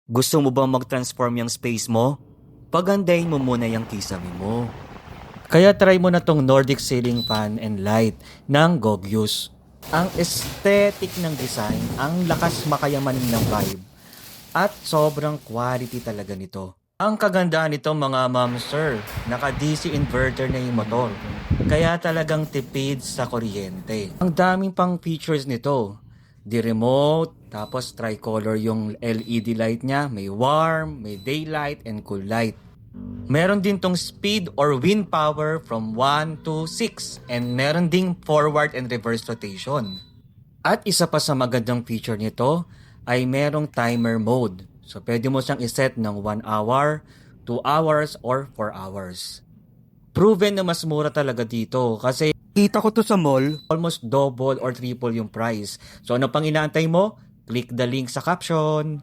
Gusto mo bang mag-transform yung space mo? Pagandahin mo muna yung kisame mo. Kaya try mo na tong Nordic Ceiling Fan and Light ng Gogyus. Ang aesthetic ng design, ang lakas makayamanin ng vibe, at sobrang quality talaga nito. Ang kagandahan nito mga ma'am sir, naka-DC inverter na yung motor. Kaya talagang tipid sa kuryente. Ang daming pang features nito. Di remote, tapos tricolor yung LED light niya, may warm, may daylight, and cool light. Meron din tong speed or wind power from 1 to 6 and meron ding forward and reverse rotation. At isa pa sa magandang feature nito ay merong timer mode. So pwede mo siyang iset ng 1 hour, 2 hours, or 4 hours. Proven na mas mura talaga dito kasi kita ko to sa mall, almost double or triple yung price. So ano pang inaantay mo? Click the link sa caption.